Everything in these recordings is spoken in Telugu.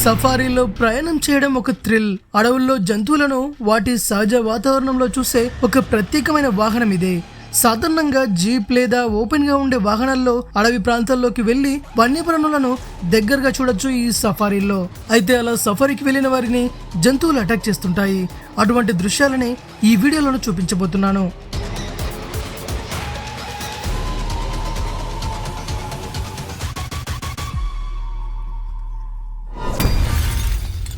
సఫారీలో ప్రయాణం చేయడం ఒక థ్రిల్. అడవుల్లో జంతువులను వాటి సహజ వాతావరణంలో చూసే ఒక ప్రత్యేకమైన వాహనం ఇదే. సాధారణంగా జీప్ లేదా ఓపెన్ గా ఉండే వాహనాల్లో అడవి ప్రాంతాల్లోకి వెళ్లి వన్యప్రాణులను దగ్గరగా చూడొచ్చు ఈ సఫారీలో. అయితే అలా సఫారీకి వెళ్లిన వారిని జంతువులు అటాక్ చేస్తుంటాయి. అటువంటి దృశ్యాలని ఈ వీడియోలో చూపించబోతున్నాను.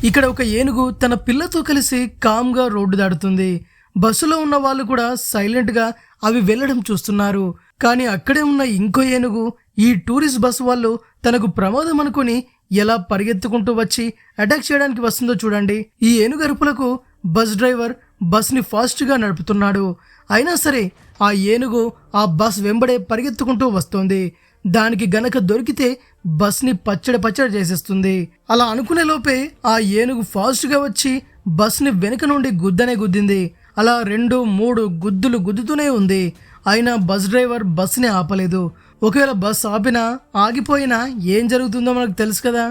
ఇక్కడ ఒక ఏనుగు తన పిల్లతో కలిసి కామ్గా రోడ్డు దాటుతుంది. బస్సులో ఉన్న వాళ్ళు కూడా సైలెంట్ గా అవి వెళ్లడం చూస్తున్నారు. కానీ అక్కడే ఉన్న ఇంకో ఏనుగు ఈ టూరిస్ట్ బస్ వాళ్ళు తనకు ప్రమాదం అనుకుని ఎలా పరిగెత్తుకుంటూ వచ్చి అటాక్ చేయడానికి వస్తుందో చూడండి. ఈ ఏనుగు అరుపులకు బస్ డ్రైవర్ బస్ ని ఫాస్ట్ గా నడుపుతున్నాడు. అయినా సరే ఆ ఏనుగు ఆ బస్ వెంబడే పరిగెత్తుకుంటూ వస్తోంది. దానికి గనక దొరికితే బస్ ని పచ్చడి చేసేస్తుంది. అలా అనుకునే లోపే ఆ ఏనుగు ఫాస్ట్ గా వచ్చి బస్ ని వెనుక నుండి గుద్దింది. అలా 2-3 గుద్దులు గుద్దుతూనే ఉంది. అయినా బస్ డ్రైవర్ బస్ ని ఆపలేదు. ఒకవేళ బస్ ఆపినా ఆగిపోయినా ఏం జరుగుతుందో మనకు తెలుసు కదా.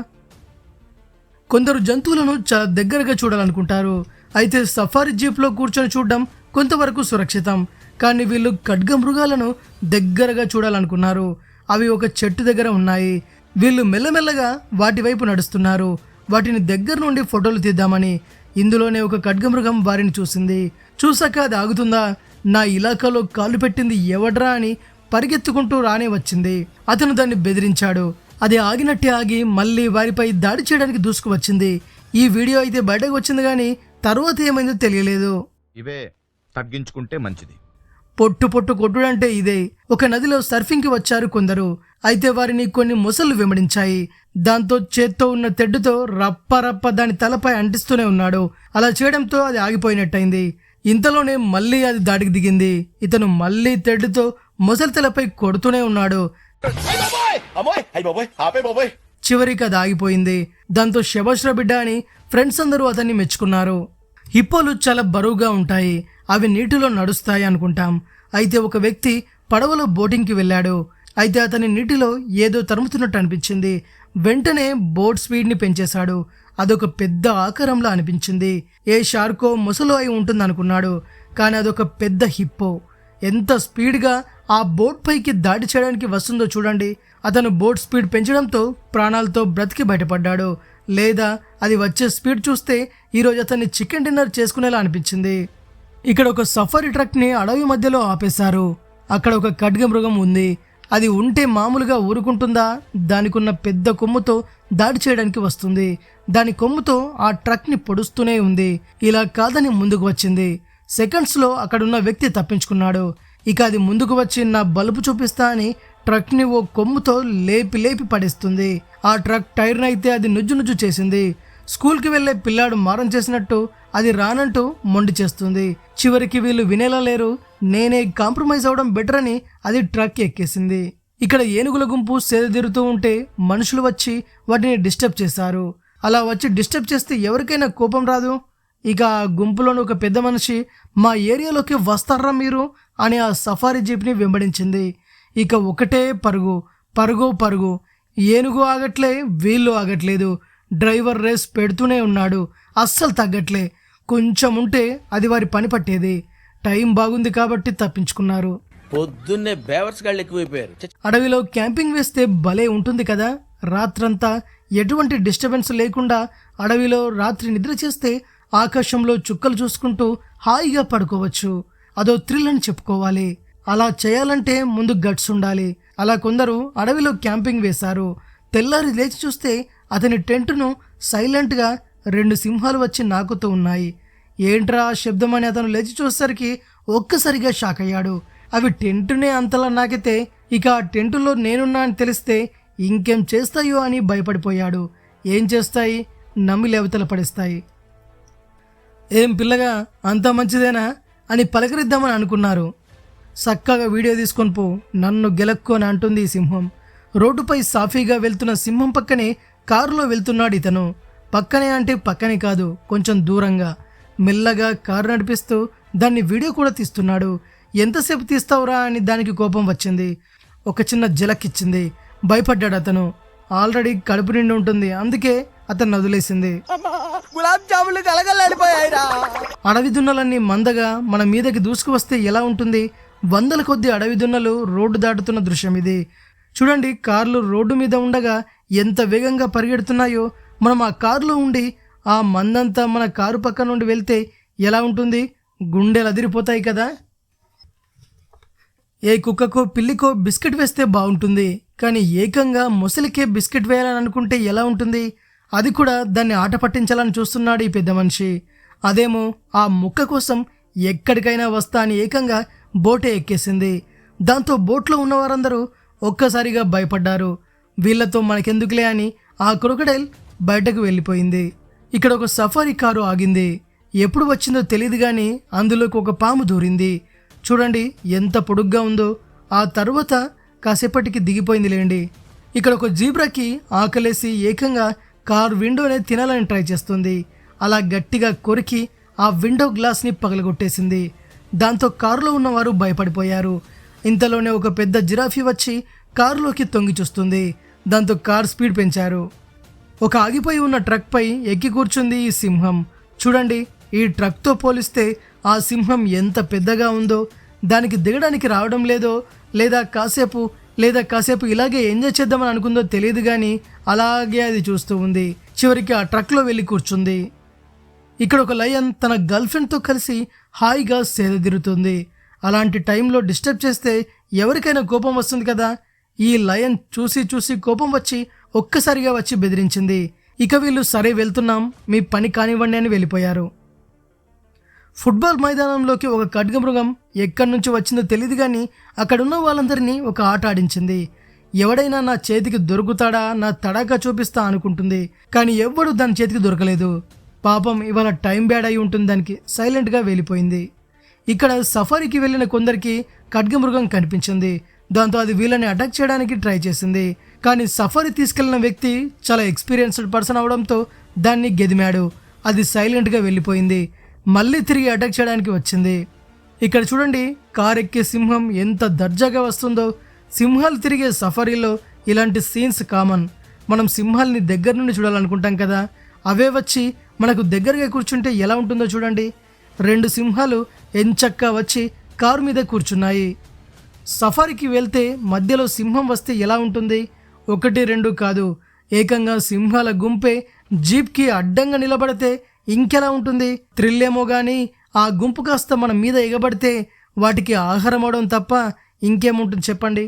కొందరు జంతువులను చాలా దగ్గరగా చూడాలనుకుంటారు. అయితే సఫారీ జీప్ లో కూర్చొని చూడడం కొంతవరకు సురక్షితం. కానీ వీళ్ళు ఖడ్గమృగాలను దగ్గరగా చూడాలనుకున్నారు. అవి ఒక చెట్టు దగ్గర ఉన్నాయి. వీళ్ళు మెల్లమెల్లగా వాటి వైపు నడుస్తున్నారు. వాటిని దగ్గర నుండి ఫోటోలు తీద్దామని. ఇందులోనే ఒక ఖడ్గమృగం వారిని చూసింది. చూసాక అది ఆగుతుందా, నా ఇలాకాలో కాలు పెట్టింది ఎవడ్రా అని పరిగెత్తుకుంటూ రానే వచ్చింది. అతను దాన్ని బెదిరించాడు. అది ఆగినట్టే ఆగి మళ్ళీ వారిపై దాడి చేయడానికి దూసుకు వచ్చింది. ఈ వీడియో అయితే బయటకు వచ్చింది కానీ తర్వాత ఏమైందో తెలియలేదు. ఇవే తగ్గించుకుంటే మంచిది. పొట్టు కొట్టుడంటే ఇదే. ఒక నదిలో సర్ఫింగ్ కి వచ్చారు కొందరు. అయితే వారిని కొన్ని మొసళ్ళు వెంబడించాయి. దాంతో చేత్తో ఉన్న తెడ్డుతో రప్ప దాని తలపై అంటిస్తూనే ఉన్నాడు. అలా చేయడంతో అది ఆగిపోయినట్టయింది. ఇంతలోనే మళ్ళీ అది దాడికి దిగింది. ఇతను మళ్ళీ తెడ్డుతో మొసలి తలపై కొడుతూనే ఉన్నాడు. చివరికి అది ఆగిపోయింది. దాంతో శభాష్రా బిడ్డ అని ఫ్రెండ్స్ అందరూ అతన్ని మెచ్చుకున్నారు. హిప్పోలు చాలా బరువుగా ఉంటాయి. అవి నీటిలో నడుస్తాయి అనుకుంటాం. అయితే ఒక వ్యక్తి పడవలో బోటింగ్కి వెళ్ళాడు. అయితే అతని నీటిలో ఏదో తరుముతున్నట్టు అనిపించింది. వెంటనే బోట్ స్పీడ్ని పెంచేశాడు. అదొక పెద్ద ఆకారంలో అనిపించింది. ఏ షార్కో మొసలో అయి ఉంటుంది అనుకున్నాడు. కానీ అదొక పెద్ద హిప్పో. ఎంత స్పీడ్గా ఆ బోట్ పైకి దాడి చేయడానికి వస్తుందో చూడండి. అతను బోట్ స్పీడ్ పెంచడంతో ప్రాణాలతో బ్రతికి బయటపడ్డాడు. లేదా అది వచ్చే స్పీడ్ చూస్తే ఈరోజు అతన్ని చికెన్ డిన్నర్ చేసుకునేలా అనిపించింది. ఇక్కడ ఒక సఫారీ ట్రక్ ని అడవి మధ్యలో ఆపేశారు. అక్కడ ఒక ఖడ్గమృగం ఉంది. అది ఉంటే మామూలుగా ఊరుకుంటుందా? దానికున్న పెద్ద కొమ్ముతో దాడి చేయడానికి వస్తుంది. దాని కొమ్ముతో ఆ ట్రక్ ని పొడుస్తూనే ఉంది. ఇలా కాదని ముందుకు వచ్చింది. సెకండ్స్ లో అక్కడున్న వ్యక్తి తప్పించుకున్నాడు. ఇక అది ముందుకు వచ్చి నా బలుపు చూపిస్తా అని ట్రక్ ని ఓ కొమ్ముతో లేపి పడేస్తుంది. ఆ ట్రక్ టైర్ నైతే అది నుజ్జు చేసింది. స్కూల్కి వెళ్లే పిల్లాడు మారం చేసినట్టు అది రానంటూ మొండి చేస్తుంది. చివరికి వీళ్ళు వినేలా లేరు. నేనే కాంప్రమైజ్ అవడం బెటర్ అని అది ట్రక్ ఎక్కేసింది. ఇక్కడ ఏనుగుల గుంపు సేదతీరుతూ ఉంటే మనుషులు వచ్చి వాటిని డిస్టర్బ్ చేశారు. అలా వచ్చి డిస్టర్బ్ చేస్తే ఎవరికైనా కోపం రాదు? ఇక ఆ గుంపులోని ఒక పెద్ద మనిషి, మా ఏరియాలోకి వస్తారా మీరు అని ఆ సఫారీ జీప్ని వెంబడించింది. ఇక ఒకటే పరుగు. ఏనుగు ఆగట్లే, వీళ్ళు ఆగట్లేదు. డ్రైవర్ రేస్ పెడుతూనే ఉన్నాడు. అస్సలు తగ్గట్లే. కొంచెం ఉంటే అది వారి పని పట్టేది. టైం బాగుంది కాబట్టి తప్పించుకున్నారు. పొద్దున్నే బేవర్స్ గాళ్ళు ఎక్కువైపోయారు. అడవిలో క్యాంపింగ్ వేస్తే భలే ఉంటుంది కదా. రాత్రంతా ఎటువంటి డిస్టర్బెన్స్ లేకుండా అడవిలో రాత్రి నిద్ర చేస్తే ఆకాశంలో చుక్కలు చూసుకుంటూ హాయిగా పడుకోవచ్చు. అదో థ్రిల్ అని చెప్పుకోవాలి. అలా చేయాలంటే ముందు గట్స్ ఉండాలి. అలా కొందరు అడవిలో క్యాంపింగ్ వేశారు. తెల్లారి లేచి చూస్తే అతని టెంటును సైలెంట్గా 2 సింహాలు వచ్చి నాకుతూ ఉన్నాయి. ఏంట్రా శబ్దం అని అతను లేచి చూసేసరికి ఒక్కసారిగా షాక్ అయ్యాడు. అవి టెంటునే అంతలా నాకితే ఇక ఆ టెంటులో నేనున్నా అని తెలిస్తే ఇంకేం చేస్తాయో అని భయపడిపోయాడు. ఏం చేస్తాయి? నమ్మి లేవతల పడేస్తాయి. ఏం పిల్లగా అంత మంచిదేనా అని పలకరిద్దామని అనుకున్నారు. చక్కగా వీడియో తీసుకొని పో, నన్ను గెలక్కు అని అంటుంది ఈ సింహం. రోడ్డుపై సాఫీగా వెళ్తున్న సింహం పక్కనే కారులో వెళ్తున్నాడు ఇతను. పక్కనే అంటే పక్కనే కాదు, కొంచెం దూరంగా. మెల్లగా కారు నడిపిస్తూ దాన్ని వీడియో కూడా తీస్తున్నాడు. ఎంతసేపు తీస్తావురా అని దానికి కోపం వచ్చింది. ఒక చిన్న జలక్ ఇచ్చింది. భయపడ్డాడు అతను. ఆల్రెడీ కడుపు నిండి ఉంటుంది, అందుకే అతన్ని వదిలేసింది. గులాబ్ జాములు కలగలాడిపోయాయిరా. అడవి దున్నలన్నీ మందగా మన మీదకి దూసుకు వస్తే ఎలా ఉంటుంది? వందల కొద్ది అడవి దున్నలు రోడ్డు దాటుతున్న దృశ్యం ఇది. చూడండి, కార్లు రోడ్డు మీద ఉండగా ఎంత వేగంగా పరిగెడుతున్నాయో. మనం ఆ కారులో ఉండి ఆ మందంతా మన కారు పక్క నుండి వెళ్తే ఎలా ఉంటుంది? గుండెలు అదిరిపోతాయి కదా. ఏ కుక్కకో పిల్లికో బిస్కెట్ వేస్తే బాగుంటుంది, కానీ ఏకంగా ముసలికే బిస్కెట్ వేయాలని అనుకుంటే ఎలా ఉంటుంది? అది కూడా దాన్ని ఆట పట్టించాలని చూస్తున్నాడు ఈ పెద్ద మనిషి. అదేమో ఆ ముక్క కోసం ఎక్కడికైనా వస్తా అని ఏకంగా బోటే ఎక్కేసింది. దాంతో బోట్లో ఉన్న వారందరూ ఒక్కసారిగా భయపడ్డారు. వీళ్లతో మనకెందుకులే అని ఆ క్రొకడైల్ బయటకు వెళ్ళిపోయింది. ఇక్కడ ఒక సఫారీ కారు ఆగింది. ఎప్పుడు వచ్చిందో తెలియదు కానీ అందులోకి ఒక పాము దూరింది. చూడండి ఎంత పొడుగ్గా ఉందో. ఆ తర్వాత కాసేపటికి దిగిపోయింది లేండి. ఇక్కడ ఒక జీబ్రాకి ఆకలేసి ఏకంగా కారు విండోనే తినాలని ట్రై చేస్తుంది. అలా గట్టిగా కొరికి ఆ విండో గ్లాస్ని పగలగొట్టేసింది. దాంతో కారులో ఉన్నవారు భయపడిపోయారు. ఇంతలోనే ఒక పెద్ద జిరాఫీ వచ్చి కారులోకి తొంగి చూస్తుంది. దాంతో కార్ స్పీడ్ పెంచారు. ఒక ఆగిపోయి ఉన్న ట్రక్పై ఎక్కి కూర్చుంది ఈ సింహం. చూడండి, ఈ ట్రక్తో పోలిస్తే ఆ సింహం ఎంత పెద్దగా ఉందో. దానికి దిగడానికి రావడం లేదో, లేదా కాసేపు ఇలాగే ఎంజాయ్ చేద్దామని అనుకుందో తెలియదు కానీ అలాగే అది చూస్తూ ఉంది. చివరికి ఆ ట్రక్లో వెళ్ళి కూర్చుంది. ఇక్కడ ఒక లయన్ తన గర్ల్ ఫ్రెండ్తో కలిసి హాయిగా సేదతీరుతుంది. అలాంటి టైంలో డిస్టర్బ్ చేస్తే ఎవరికైనా కోపం వస్తుంది కదా. ఈ లయన్ చూసి కోపం వచ్చి ఒక్కసారిగా వచ్చి బెదిరించింది. ఇక వీళ్ళు సరే వెళ్తున్నాం, మీ పని కానివ్వండి అని వెళ్ళిపోయారు. ఫుట్బాల్ మైదానంలోకి ఒక ఖడ్గమృగం ఎక్కడి నుంచి వచ్చిందో తెలియదు కానీ అక్కడున్న వాళ్ళందరినీ ఒక ఆట ఆడించింది. ఎవడైనా నా చేతికి దొరుకుతాడా, నా తడాకా చూపిస్తా అనుకుంటుంది. కానీ ఎవ్వడు దాని చేతికి దొరకలేదు. పాపం ఇవాళ టైం బ్యాడ్ అయి ఉంటుంది, దానికి సైలెంట్గా వెళ్ళిపోయింది. ఇక్కడ సఫారీకి వెళ్ళిన కొందరికి ఖడ్గమృగం కనిపించింది. దాంతో అది వీళ్ళని అటాక్ చేయడానికి ట్రై చేసింది. కానీ సఫారీ తీసుకెళ్లిన వ్యక్తి చాలా ఎక్స్పీరియన్స్డ్ పర్సన్ అవడంతో దాన్ని గెదిమాడు. అది సైలెంట్గా వెళ్ళిపోయింది. మళ్ళీ తిరిగి అటాక్ చేయడానికి వచ్చింది. ఇక్కడ చూడండి, కార్ ఎక్కే సింహం ఎంత దర్జాగా వస్తుందో. సింహాలు తిరిగే సఫారీలో ఇలాంటి సీన్స్ కామన్. మనం సింహాల్ని దగ్గర నుండి చూడాలనుకుంటాం కదా, అవే వచ్చి మనకు దగ్గరగా కూర్చుంటే ఎలా ఉంటుందో చూడండి. 2 సింహాలు ఎంచక్కా వచ్చి కారు మీద కూర్చున్నాయి. సఫారీకి వెళ్తే మధ్యలో సింహం వస్తే ఎలా ఉంటుంది? 1, 2 కాదు, ఏకంగా సింహాల గుంపే జీప్కి అడ్డంగా నిలబడితే ఇంకెలా ఉంటుంది? థ్రిల్ ఏమో కానీ ఆ గుంపు కాస్త మన మీద ఎగబడితే వాటికి ఆహారం అవడం తప్ప ఇంకేముంటుంది చెప్పండి.